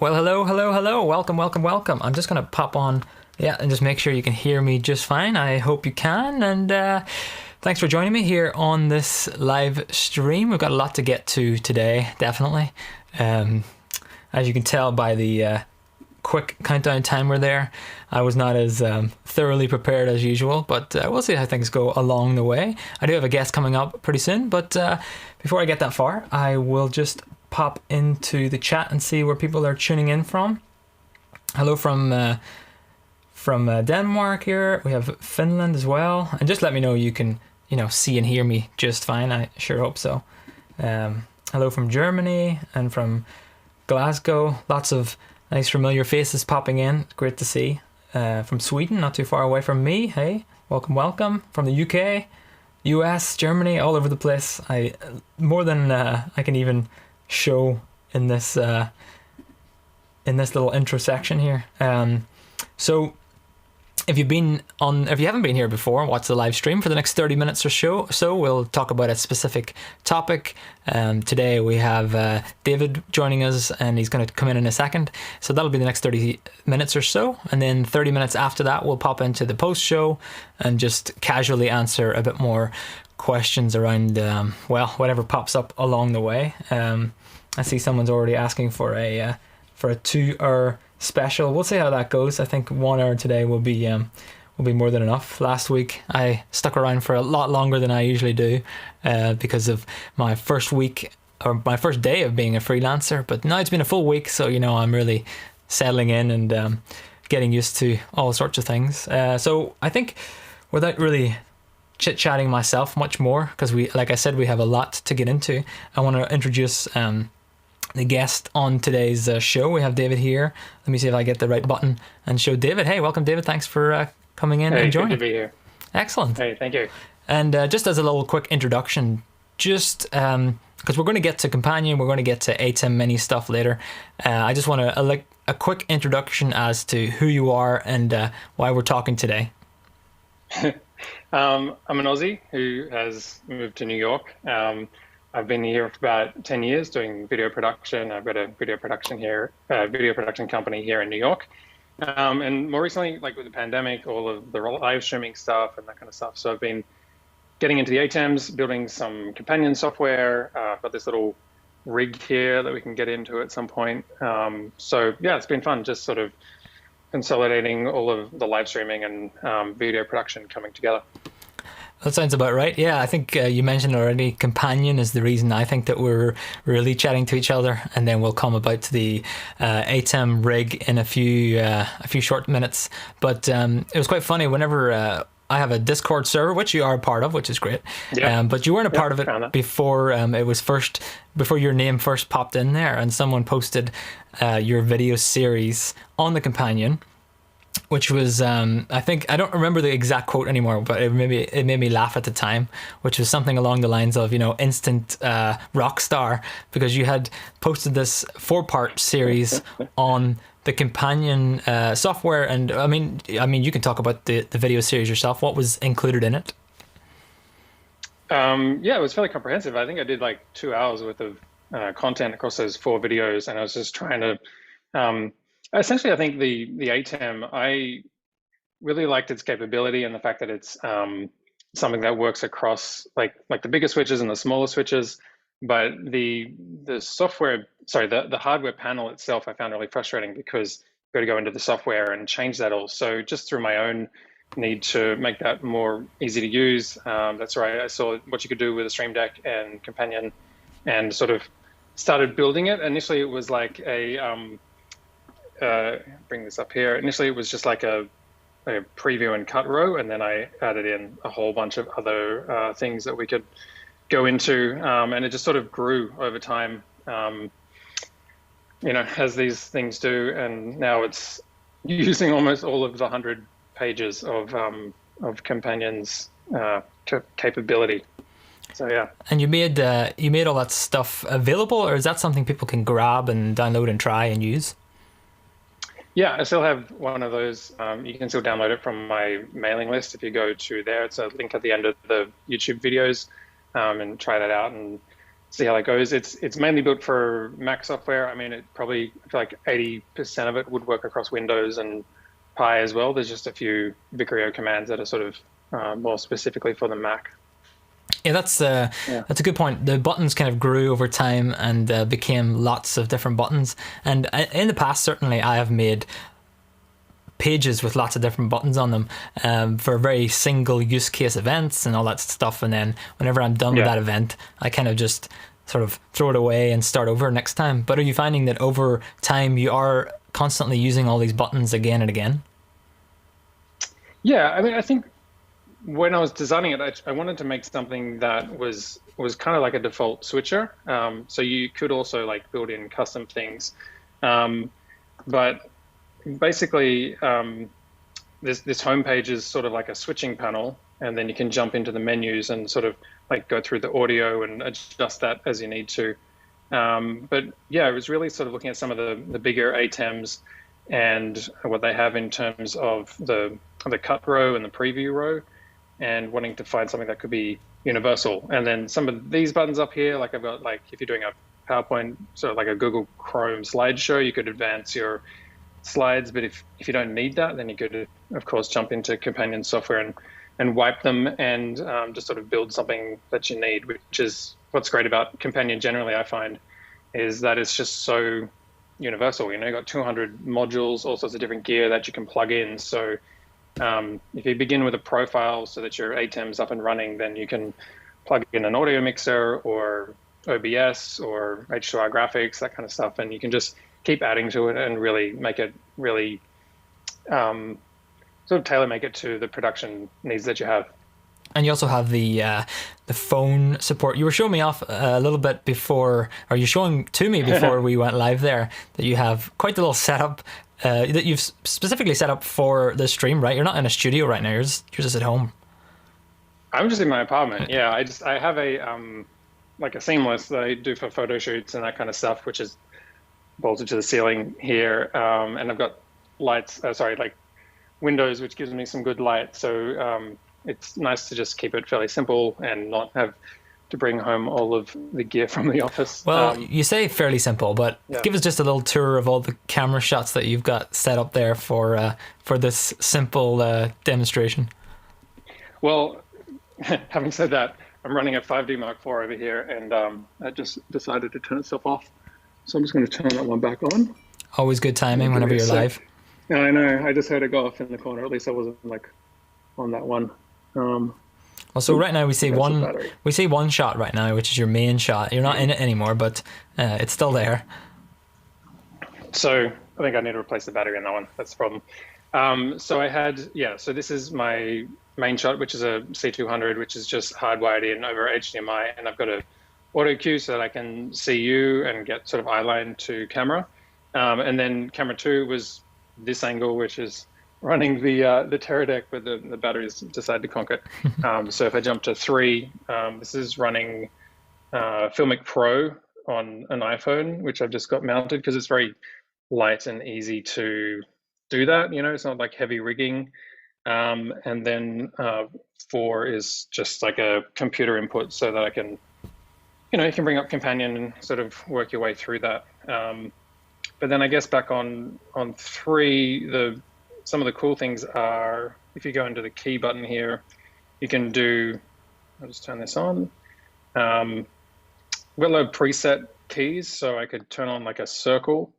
Well, hello, hello, hello. Welcome, welcome, welcome. I'm just going to pop on, yeah, and just make sure you can hear me just fine. I hope you can. And thanks for joining me here on this live stream. We've got a lot to get to today, definitely. As you can tell by the quick countdown timer there, I was not as thoroughly prepared as usual, but we'll see how things go along the way. I do have a guest coming up pretty soon, but before I get that far, I will just pop into the chat and see where people are tuning in from. Hello from Denmark here. We have Finland as well, and just let me know you can see and hear me just fine. I sure hope so. Hello from Germany and from Glasgow. Lots of nice familiar faces popping in. Great to see. From Sweden, not too far away from me. Hey, welcome, welcome. From the UK, US, Germany, all over the place. More than I can even show in this little intro section here. So if you haven't been here before, watch the live stream for the next 30 minutes or so. We'll talk about a specific topic. Today we have David joining us, and he's going to come in a second. So that'll be the next 30 minutes or so. And then 30 minutes after that, we'll pop into the post show and just casually answer a bit more questions around, whatever pops up along the way. I see someone's already asking for a 2-hour special. We'll see how that goes. I think 1 hour today will be more than enough. Last week I stuck around for a lot longer than I usually do because of my first week or my first day of being a freelancer. But now it's been a full week, so I'm really settling in and getting used to all sorts of things. So I think without really chit-chatting myself much more, because like I said, we have a lot to get into, I want to introduce the guest on today's show. We have David here. Let me see if I get the right button and show David. Hey, welcome, David. Thanks for coming in and joining. Good to be here. Excellent. Hey, thank you. And just as a little quick introduction, just because we're going to get to Companion, we're going to get to ATEM Mini stuff later. I just want to a quick introduction as to who you are and why we're talking today. I'm an Aussie who has moved to New York. I've been here for about 10 years doing video production. I've got a video production company here in New York. And more recently, like with the pandemic, all of the live streaming stuff and that kind of stuff. So I've been getting into the ATEMs, building some companion software. I've got this little rig here that we can get into at some point. So yeah, it's been fun just sort of consolidating all of the live streaming and video production coming together. That sounds about right. Yeah, I think you mentioned already, Companion is the reason I think that we're really chatting to each other, and then we'll come about to the ATEM rig in a few short minutes. But it was quite funny whenever I have a Discord server, which you are a part of, which is great. Yeah. But you weren't a part of it before before your name first popped in there, and someone posted your video series on the Companion, which was I think, I don't remember the exact quote anymore, but it made me laugh at the time, which was something along the lines of instant rock star, because you had posted this 4-part series on the Companion software. And I mean you can talk about the video series yourself. What was included in it? Yeah, it was fairly comprehensive. I think I did like 2 hours worth of content across those 4 videos, and I was just trying to essentially, I think the ATEM, I really liked its capability and the fact that it's something that works across like the bigger switches and the smaller switches. But the software, sorry, the hardware panel itself, I found really frustrating because you've got to go into the software and change that all. So just through my own need to make that more easy to use, that's right. I saw what you could do with a Stream Deck and Companion, and sort of started building it. Initially, it was like bring this up here. Initially, it was just like a preview and cut row, and then I added in a whole bunch of other things that we could go into, and it just sort of grew over time, as these things do. And now it's using almost all of the 100 pages of Companion's capability. So yeah. And you made all that stuff available, or is that something people can grab and download and try and use? Yeah, I still have one of those. You can still download it from my mailing list if you go to there. It's a link at the end of the YouTube videos, and try that out and see how that goes. It's mainly built for Mac software. I mean, it probably, I feel like 80% of it would work across Windows and Pi as well. There's just a few Vicrio commands that are sort of more specifically for the Mac. Yeah, that's a good point. The buttons kind of grew over time and became lots of different buttons. And in the past, certainly, I have made pages with lots of different buttons on them for very single use case events and all that stuff. And then whenever I'm done with that event, I kind of just sort of throw it away and start over next time. But are you finding that over time you are constantly using all these buttons again and again? Yeah, I mean, I think when I was designing it, I wanted to make something that was kind of like a default switcher. So you could also like build in custom things. But basically, this homepage is sort of like a switching panel, and then you can jump into the menus and sort of like go through the audio and adjust that as you need to. But yeah, it was really sort of looking at some of the bigger ATEMs and what they have in terms of the cut row and the preview row, and wanting to find something that could be universal. And then some of these buttons up here, like I've got, like if you're doing a PowerPoint, sort of like a Google Chrome slideshow, you could advance your slides, but if you don't need that, then you could, of course, jump into companion software and wipe them and just sort of build something that you need, which is what's great about companion generally, I find, is that it's just so universal. You know, you've got 200 modules, all sorts of different gear that you can plug in. So if you begin with a profile so that your ATEM's up and running, then you can plug in an audio mixer or OBS or H2R graphics, that kind of stuff, and you can just keep adding to it and really make it really sort of tailor make it to the production needs that you have. And you also have the phone support. You were showing me off a little bit before, or you're showing to me before we went live there, that you have quite a little setup that you've specifically set up for the stream, right? You're not in a studio right now. You're just at home. I'm just in my apartment. Yeah, I have a like a seamless that I do for photo shoots and that kind of stuff, which is bolted to the ceiling here, and I've got lights. Like windows, which gives me some good light. So it's nice to just keep it fairly simple and not have to bring home all of the gear from the office. Well, you say fairly simple, but give us just a little tour of all the camera shots that you've got set up there for this simple demonstration. Well, having said that, I'm running a 5D Mark IV over here, and I just decided to turn itself off. So I'm just going to turn that one back on. Always good timing whenever you're live. Yeah, I know. I just heard it go off in the corner. At least I wasn't like on that one. Well, so right now we see one shot right now, which is your main shot. You're not in it anymore, but it's still there. So I think I need to replace the battery in that one. That's the problem. So I had, so this is my main shot, which is a C200, which is just hardwired in over HDMI, and I've got a auto cue so that I can see you and get sort of eye line to camera. And then camera 2 was this angle, which is running the Teradek, but the batteries decided to conk it. So if I jump to 3, this is running Filmic Pro on an iPhone, which I've just got mounted because it's very light and easy to do that. You know, it's not like heavy rigging. And then 4 is just like a computer input so that I can, you can bring up Companion and sort of work your way through that. But then I guess back on 3, some of the cool things are, if you go into the key button here, you can do, I'll just turn this on. We've got a lot of preset keys, so I could turn on like a circle,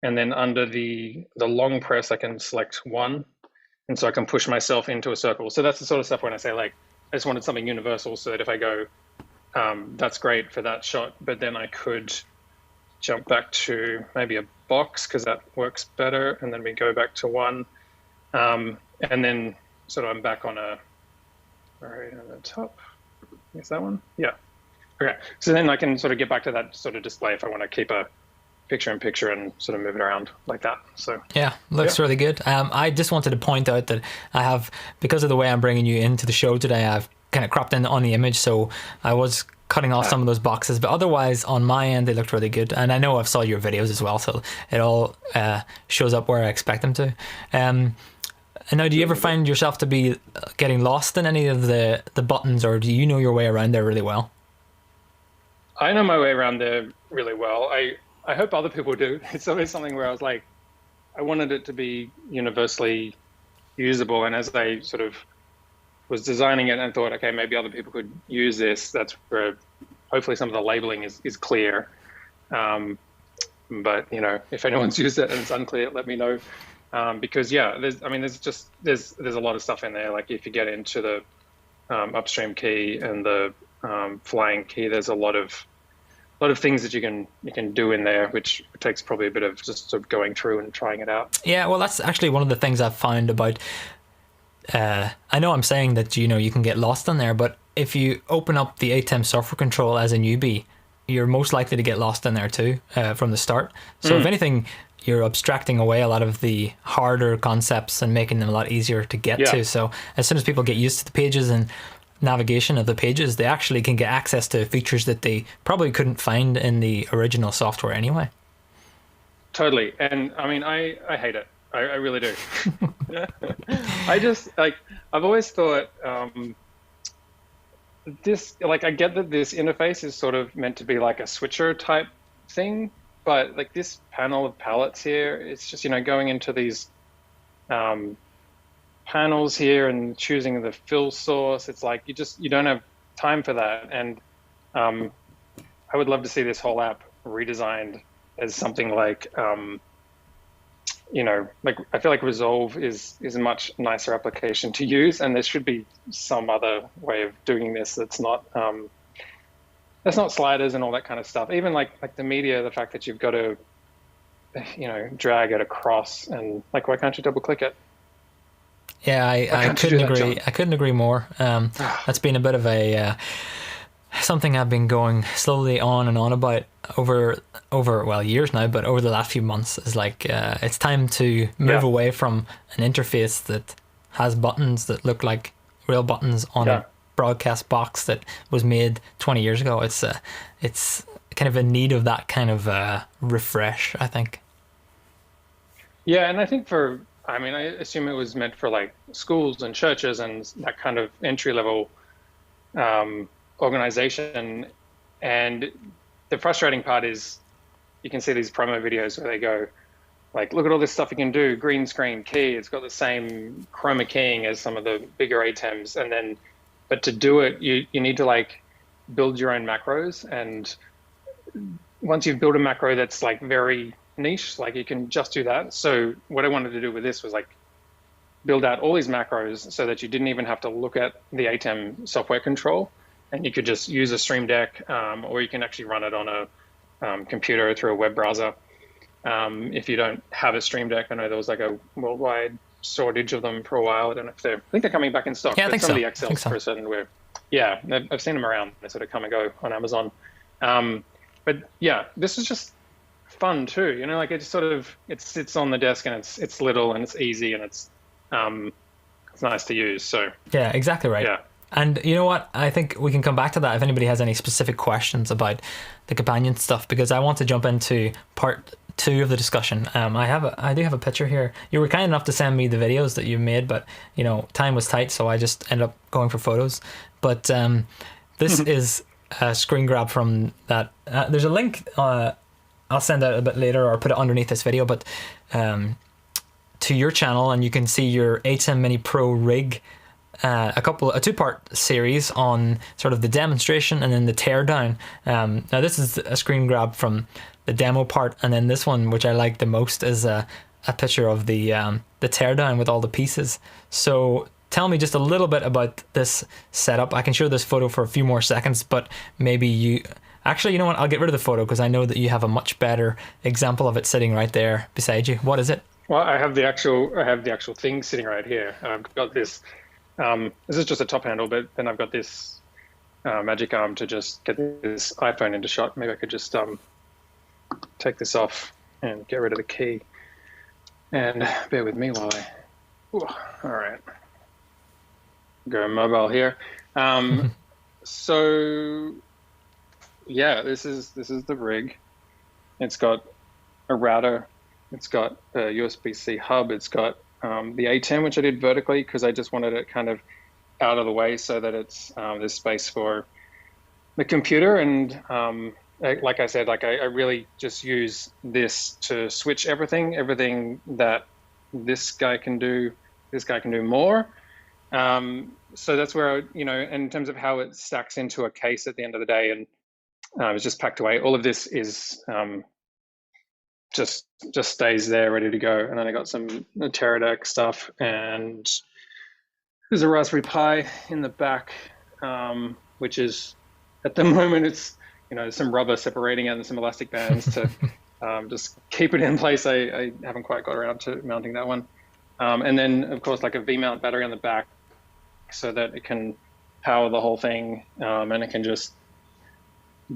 and then under the long press, I can select 1. And so I can push myself into a circle. So that's the sort of stuff when I say, like, I just wanted something universal so that if I go, that's great for that shot, but then I could jump back to maybe a box because that works better. And then we go back to 1. And then sort of I'm back on right on the top. Is that one? Yeah. Okay. So then I can sort of get back to that sort of display if I want to keep a picture-in-picture and sort of move it around like that. So yeah, looks really good. I just wanted to point out that I have, because of the way I'm bringing you into the show today, I've kind of cropped in on the image, so I was cutting off some of those boxes, but otherwise on my end they looked really good. And I know I've saw your videos as well, so it all shows up where I expect them to. And now, do you ever find yourself to be getting lost in any of the buttons, or do you know your way around there really well? I know my way around there really well. I hope other people do. It's always something where I was like, I wanted it to be universally usable. And as I sort of was designing it and thought, okay, maybe other people could use this, that's where hopefully some of the labeling is clear. But if anyone's used it and it's unclear, let me know. Because yeah, there's a lot of stuff in there. Like if you get into the upstream key and the flying key, there's a lot of things that you can do in there, which takes probably a bit of just sort of going through and trying it out. Yeah, well, that's actually one of the things I've found about. I know I'm saying that you can get lost in there, but if you open up the ATEM software control as a newbie, you're most likely to get lost in there too from the start. So if anything, you're abstracting away a lot of the harder concepts and making them a lot easier to get to. So as soon as people get used to the pages and navigation of the pages, they actually can get access to features that they probably couldn't find in the original software anyway. Totally. And I mean, I hate it. I really do. I just I've always thought this, I get that this interface is sort of meant to be like a switcher type thing, but like this panel of palettes here, it's just, going into these panels here and choosing the fill source. It's like you don't have time for that. And I would love to see this whole app redesigned as something like I feel like Resolve is a much nicer application to use, and there should be some other way of doing this that's not sliders and all that kind of stuff. Even like the media, the fact that you've got to drag it across, and why can't you double click it? Yeah, I couldn't agree. I couldn't agree more. That's been a bit of a something I've been going slowly on and on about over years now, but over the last few months is it's time to move away from an interface that has buttons that look like real buttons on a broadcast box that was made 20 years ago. It's kind of in need of that kind of refresh, I think. Yeah, and I think I assume it was meant for schools and churches and that kind of entry level organization. And the frustrating part is you can see these promo videos where they go look at all this stuff you can do, green screen key, it's got the same chroma keying as some of the bigger ATEMs, but to do it you need to build your own macros, and once you've built a macro that's very niche, you can just do that. So what I wanted to do with this was build out all these macros so that you didn't even have to look at the ATEM software control, and you could just use a Stream Deck, or you can actually run it on a computer through a web browser. If you don't have a Stream Deck, I know there was a worldwide shortage of them for a while. I don't know if I think they're coming back in stock. Yeah, I think some so. of the XLs for a certain where, I've seen them around. They sort of come and go on Amazon. But yeah, this is just fun too. It just sort of it sits on the desk and it's little and it's easy and it's nice to use. So yeah, exactly right. Yeah. And you know what? I think we can come back to that if anybody has any specific questions about the companion stuff, because I want to jump into part 2 of the discussion. I do have a picture here. You were kind enough to send me the videos that you made, but time was tight, so I just ended up going for photos. But this is a screen grab from that. There's a link. I'll send out a bit later or put it underneath this video, but to your channel, and you can see your ATEM Mini Pro Rig. A 2-part series on sort of the demonstration and then the teardown. Now this is a screen grab from the demo part, and then this one, which I like the most, is a picture of the teardown with all the pieces. So tell me just a little bit about this setup. I can show this photo for a few more seconds, but maybe you know what? I'll get rid of the photo because I know that you have a much better example of it sitting right there beside you. What is it? Well, I have the actual thing sitting right here. I've got this. This is just a top handle, but then I've got this magic arm to just get this iPhone into shot. Maybe I could just take this off and get rid of the key. And bear with me while I... Ooh, all right. Go mobile here. So, yeah, this is the rig. It's got a router. It's got a USB-C hub. It's got the ATEM, which I did vertically because I just wanted it kind of out of the way so that it's there's space for the computer, and like I said, like I really just use this to switch everything that this guy can do. This guy can do more. So that's where in terms of how it stacks into a case at the end of the day, and it's just packed away. All of this is just stays there ready to go. And then I got some Teradek stuff, and there's a Raspberry Pi in the back, which is at the moment it's some rubber separating it and some elastic bands to just keep it in place. I haven't quite got around to mounting that one. And then of course like a V-mount battery on the back so that it can power the whole thing, and it can just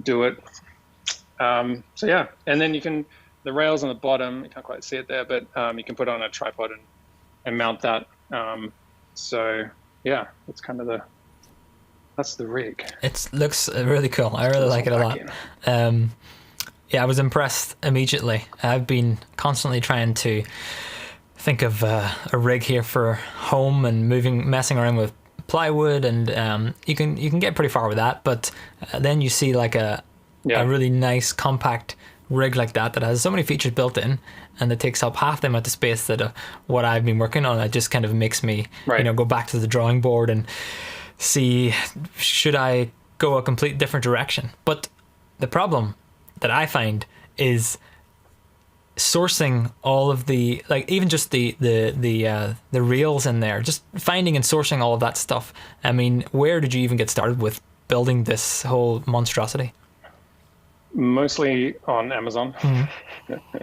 do it. So yeah, and then the rails on the bottom, you can't quite see it there, but you can put it on a tripod and mount that. So yeah, that's kind of that's the rig. It looks really cool. I really like it a lot. Yeah, I was impressed immediately. I've been constantly trying to think of a rig here for home and messing around with plywood, and you can get pretty far with that. But then you see like a really nice compact rig like that has so many features built in, and that takes up half the amount of space that what I've been working on. It just kind of makes me go back to the drawing board and see, should I go a complete different direction? But the problem that I find is sourcing all of the, like, even just the reels in there, just finding and sourcing all of that stuff. I mean, where did you even get started with building this whole monstrosity? Mostly on Amazon. Mm-hmm.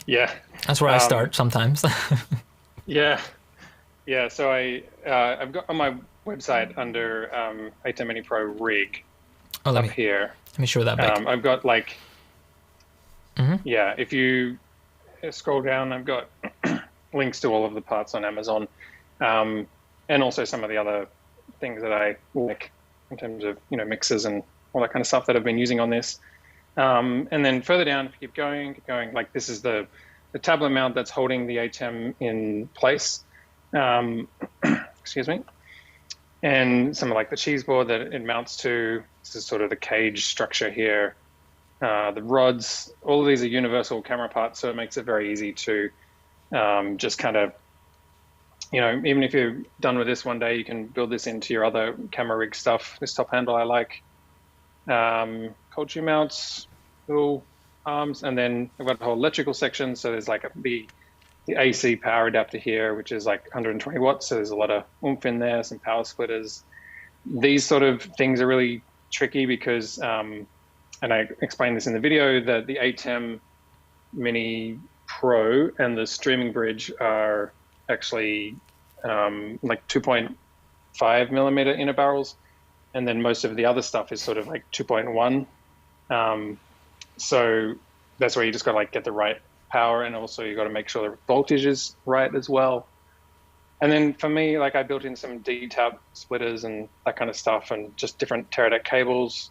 Yeah, that's where I start sometimes. yeah. So I've got on my website under ATEM Mini Pro Rig here. Let me show that back. I've got like, if you scroll down, I've got links to all of the parts on Amazon, and also some of the other things that I like in terms of mixers and all that kind of stuff that I've been using on this. And then further down, if you keep going, like this is the tablet mount that's holding the ATEM in place. Excuse me. And some of like the cheese board that it mounts to. This is sort of the cage structure here. The rods, all of these are universal camera parts, so it makes it very easy to just kind of, even if you're done with this one day, you can build this into your other camera rig stuff. This top handle I like. Cold shoe mounts, little arms, and then I've got a whole electrical section. So there's like the AC power adapter here, which is like 120 watts. So there's a lot of oomph in there, some power splitters. These sort of things are really tricky because, and I explained this in the video, that the ATEM Mini Pro and the streaming bridge are actually like 2.5 millimeter inner barrels. And then most of the other stuff is sort of like 2.1. So that's where you just got to like get the right power, and also you got to make sure the voltage is right as well. And then for me, like I built in some D-tab splitters and that kind of stuff, and just different Teradek cables,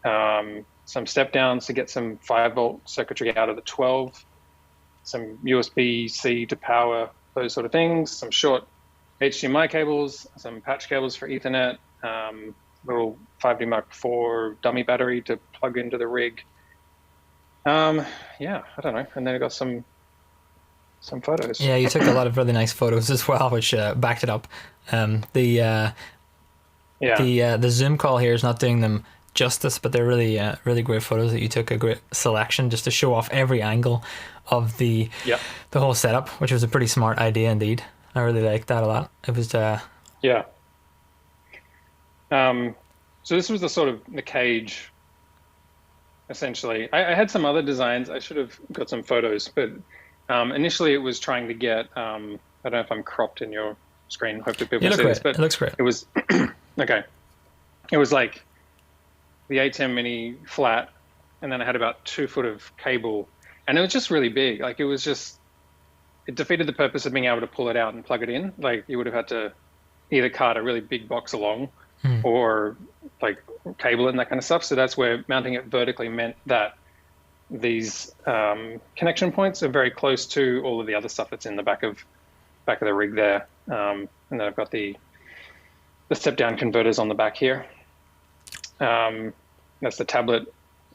some step downs to get some 5-volt circuitry out of the 12, some USB-C to power those sort of things, some short HDMI cables, some patch cables for Ethernet, little 5D Mark IV dummy battery to plug into the rig. I don't know. And then I got some photos. Yeah, you took a lot of really nice photos as well, which backed it up. The Zoom call here is not doing them justice, but they're really really great photos that you took, a great selection just to show off every angle of the whole setup, which was a pretty smart idea indeed. I really liked that a lot. It was so this was the sort of the cage, essentially. I had some other designs. I should have got some photos, but initially it was trying to get, I don't know if I'm cropped in your screen. Hopefully people see this, but it looks great. It was, okay. It was like the ATEM Mini flat, and then I had about 2 foot of cable, and it was just really big. Like it defeated the purpose of being able to pull it out and plug it in. Like you would have had to either cart a really big box along or like cable and that kind of stuff. So that's where mounting it vertically meant that these connection points are very close to all of the other stuff that's in the back of the rig there. And then I've got the step down converters on the back here. That's the tablet.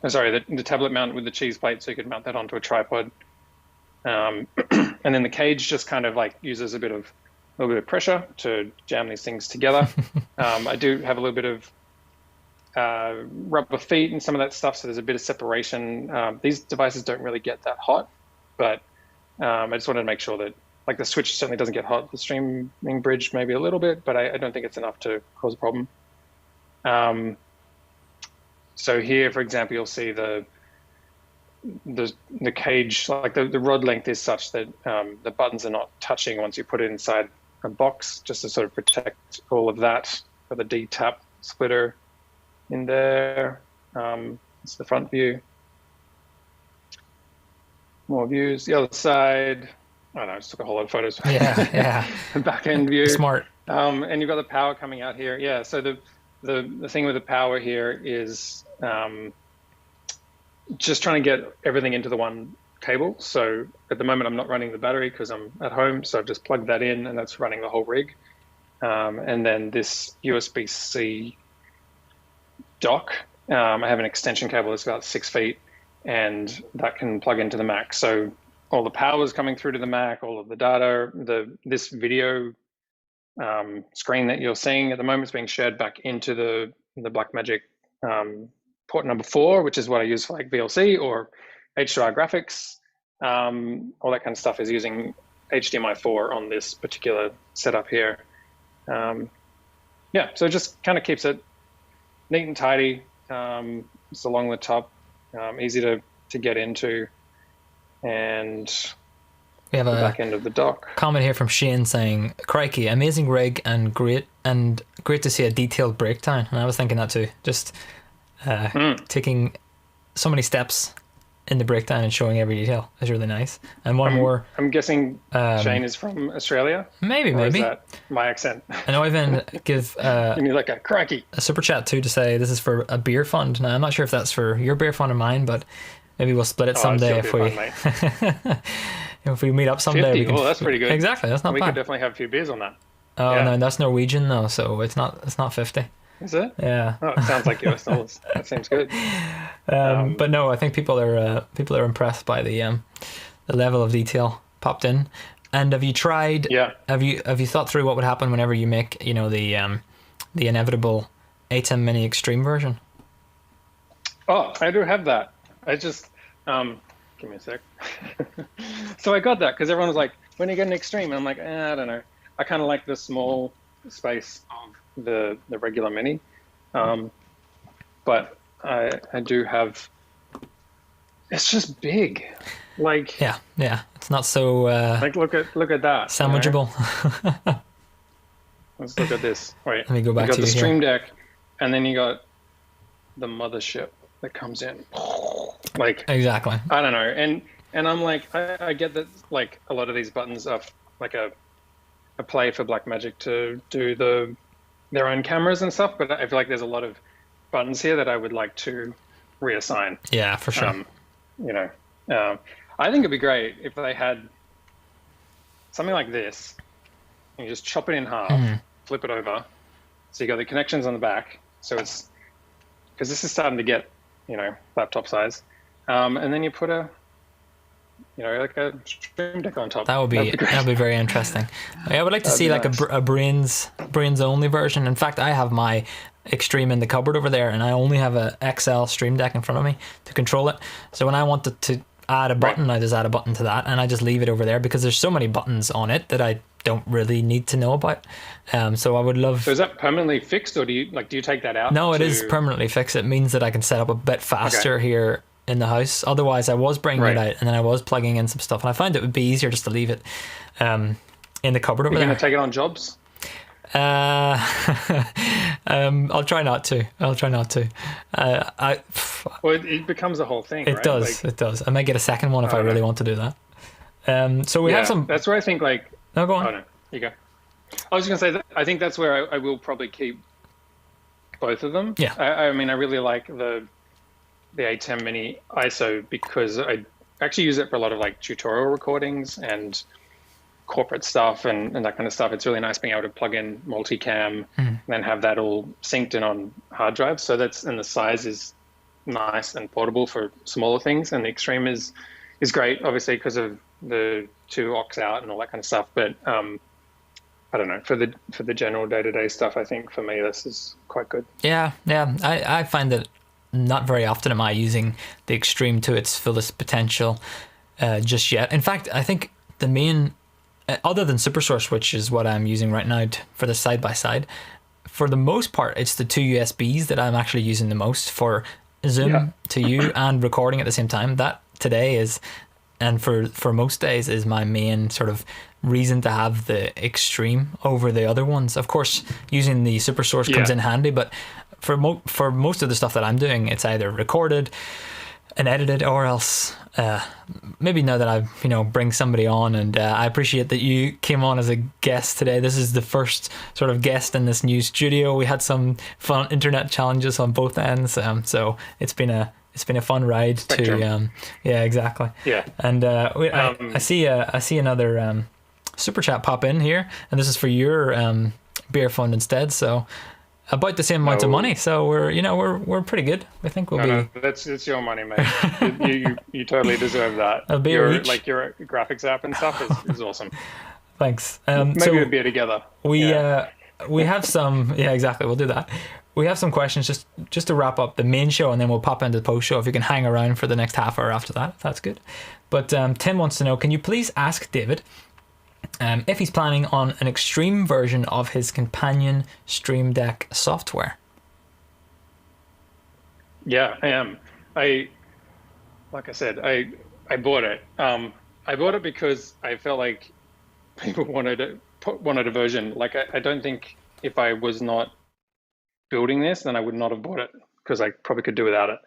Sorry, the tablet mount with the cheese plate, so you could mount that onto a tripod. And then the cage just kind of like uses a little bit of pressure to jam these things together. I do have a little bit of rubber feet and some of that stuff, so there's a bit of separation. These devices don't really get that hot, but I just wanted to make sure that, like, the switch certainly doesn't get hot. The streaming bridge maybe a little bit, but I don't think it's enough to cause a problem. So here, for example, you'll see the cage, like the rod length is such that the buttons are not touching once you put it inside a box, just to sort of protect all of that. For the D-tap splitter in there. It's the front view. More views. The other side. I don't know, I just took a whole lot of photos. Yeah. Back end view. Smart. And you've got the power coming out here. Yeah. So the thing with the power here is just trying to get everything into the one cable. So at the moment, I'm not running the battery because I'm at home. So I've just plugged that in, and that's running the whole rig. And then this USB-C dock, I have an extension cable that's about 6 feet, and that can plug into the Mac. So all the power is coming through to the Mac, all of the data, this video screen that you're seeing at the moment is being shared back into the Blackmagic port number 4, which is what I use for like VLC or H2R graphics. All that kind of stuff is using HDMI 4 on this particular setup here. Yeah, so it just kind of keeps it neat and tidy. It's along the top, easy to get into, and we have the a back end of the dock. Comment here from Shane saying, "Crikey, amazing rig and great to see a detailed breakdown." And I was thinking that too. Just taking so many steps in the breakdown and showing every detail is really nice. And more. I'm guessing Shane is from Australia. Maybe. Is that my accent? And I'll even give and you're like a crikey. A super chat too to say this is for a beer fund. Now I'm not sure if that's for your beer fund or mine, but maybe we'll split it someday if we meet up someday. 50. We can, that's pretty good. Exactly, that's not bad. We could definitely have a few beers on that. Oh no, that's Norwegian though, so it's not 50. Is it? Yeah. Oh, it sounds like US dollars. That seems good. But no, I think people are impressed by the level of detail popped in. And have you tried? Yeah. Have you thought through what would happen whenever you make the inevitable ATEM Mini Extreme version? Oh, I do have that. I just give me a sec. So I got that because everyone was like, "When are you getting Extreme?" And I'm like, I don't know. I kind of like the small space of the regular Mini, but I do have. It's just big, like yeah. It's not so like look at that sandwichable. You know? Let's look at this. Wait, let me go back you got to the you Stream here. Deck, and then you got the mothership that comes in. Like Exactly. I don't know, and I'm like I get that like a lot of these buttons are like a play for Blackmagic to do their own cameras and stuff, but I feel like there's a lot of buttons here that I would like to reassign. Yeah, for sure. I think it'd be great if they had something like this. And you just chop it in half, flip it over, so you got the connections on the back. So it's because this is starting to get laptop size, and then you put like a Stream Deck on top. That would be very interesting. I would like to see like nice. a brains only version. In fact, I have my Extreme in the cupboard over there, and I only have a XL Stream Deck in front of me to control it. So when I wanted to add a button, I just add a button to that, and I just leave it over there because there's so many buttons on it that I don't really need to know about. So I would love. So is that permanently fixed, or do you take that out? No, it is permanently fixed. It means that I can set up a bit faster here in the house. Otherwise, I was bringing it out and then I was plugging in some stuff, and I found it would be easier just to leave it in the cupboard over there. You're gonna take it on jobs? I'll try not to. Well, it becomes a whole thing. It does. It does. I might get a second one if I really want to do that. So we have some. That's where I think like. No, go on. Oh no, you go. I was just gonna say that I think that's where I will probably keep both of them. Yeah. I mean, I really like the ATEM Mini ISO because I actually use it for a lot of like tutorial recordings and corporate stuff and that kind of stuff, it's really nice being able to plug in multicam and then have that all synced in on hard drives. So and the size is nice and portable for smaller things. And the Extreme is great, obviously, because of the 2 aux out and all that kind of stuff. But I don't know, for the general day-to-day stuff, I think for me this is quite good. Yeah. I find that not very often am I using the Extreme to its fullest potential just yet. In fact, I think the main, other than SuperSource, which is what I'm using right now for the side-by-side, for the most part, it's the 2 USBs that I'm actually using the most for Zoom to you and recording at the same time. That today is, and for most days, is my main sort of reason to have the Extreme over the other ones. Of course, using the SuperSource comes in handy, but for most of the stuff that I'm doing, it's either recorded and edited, or else maybe now that I bring somebody on, and I appreciate that you came on as a guest today. This is the first sort of guest in this new studio. We had some fun internet challenges on both ends, so it's been a fun ride. Spectrum. Yeah, exactly. Yeah, and I see another super chat pop in here, and this is for your beer fund instead. So about the same amount of money, so we're pretty good. I think we'll be. No, it's your money, mate. you totally deserve that. A beer each. Like your graphics app and stuff is awesome. Thanks. Maybe we'll be together. We have some. Yeah, exactly. We'll do that. We have some questions just to wrap up the main show, and then we'll pop into the post show if you can hang around for the next half hour after that. That's good. But Tim wants to know: can you please ask David if he's planning on an extreme version of his companion Stream Deck software? Yeah, I am. Like I said, I bought it. I bought it because I felt like people wanted a version. Like I don't think if I was not building this, then I would not have bought it, because I probably could do without it.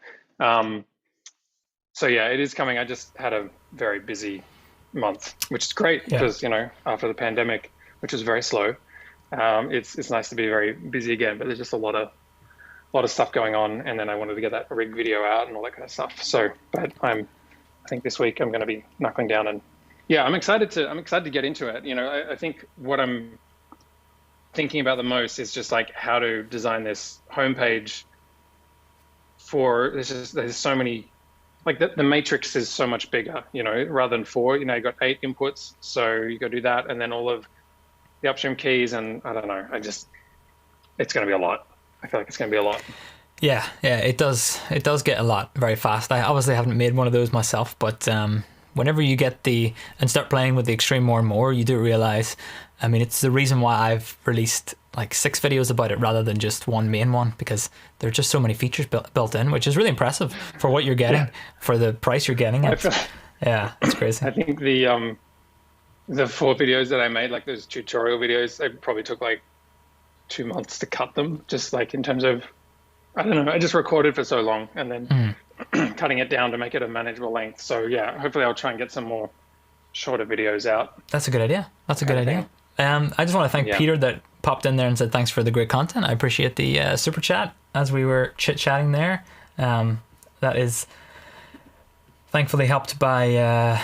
So yeah, it is coming. I just had a very busy month, which is great because after the pandemic, which was very slow, it's nice to be very busy again. But there's just a lot of stuff going on, and then I wanted to get that rig video out and all that kind of stuff. So, but I think this week I'm going to be knuckling down, and I'm excited to get into it. I think what I'm thinking about the most is just like how to design this homepage for there's so many. Like the matrix is so much bigger, rather than 4, you've got 8 inputs. So you got to do that. And then all of the upstream keys, and I don't know, it's going to be a lot. I feel like it's going to be a lot. Yeah, it does get a lot very fast. I obviously haven't made one of those myself, but whenever you get and start playing with the Extreme more and more, you do realize, I mean, it's the reason why I've released like 6 videos about it rather than just one main one, because there's just so many features built in, which is really impressive for what you're getting, for the price you're getting. It's crazy. I think the 4 videos that I made, like those tutorial videos, they probably took like 2 months to cut them, just like in terms of, I don't know, I just recorded for so long and then cutting it down to make it a manageable length. So yeah, hopefully I'll try and get some more shorter videos out. That's a good idea. I just want to thank Peter that popped in there and said thanks for the great content. I appreciate the super chat as we were chit-chatting there. That is thankfully helped by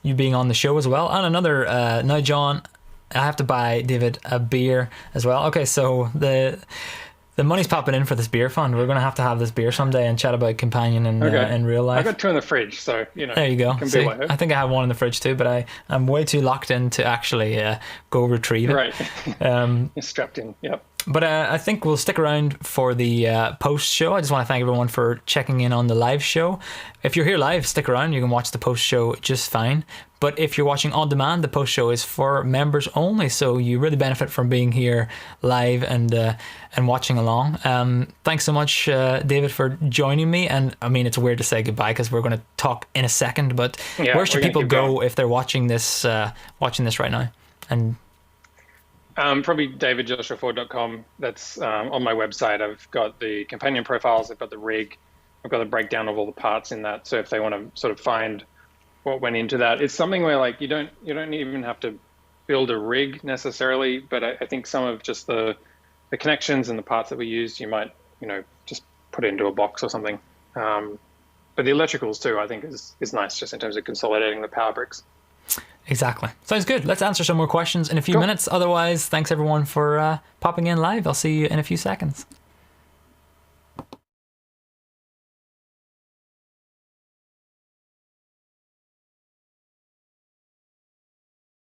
you being on the show as well. And another, now John, I have to buy David a beer as well. Okay, so the money's popping in for this beer fund. We're going to have this beer someday and chat about Companion in real life. I've got 2 in the fridge, so, There you go. See, I think I have one in the fridge too, but I'm way too locked in to actually go retrieve it. Right. You're strapped in, yep. But I think we'll stick around for the post show. I just want to thank everyone for checking in on the live show. If you're here live, stick around. You can watch the post show just fine. But if you're watching on demand, the post show is for members only. So you really benefit from being here live and watching along. Thanks so much, David, for joining me. And I mean, it's weird to say goodbye because we're going to talk in a second. But where should people go if they're watching this right now? And probably davidjoshuaford.com. That's on my website. I've got the companion profiles. I've got the rig. I've got a breakdown of all the parts in that. So if they want to sort of find what went into that, it's something where like you don't even have to build a rig necessarily. But I think some of just the connections and the parts that we used, you might just put it into a box or something. But the electricals too, I think is nice just in terms of consolidating the power bricks. Exactly. Sounds good. Let's answer some more questions in a few Cool. minutes. Otherwise, thanks everyone for popping in live. I'll see you in a few seconds.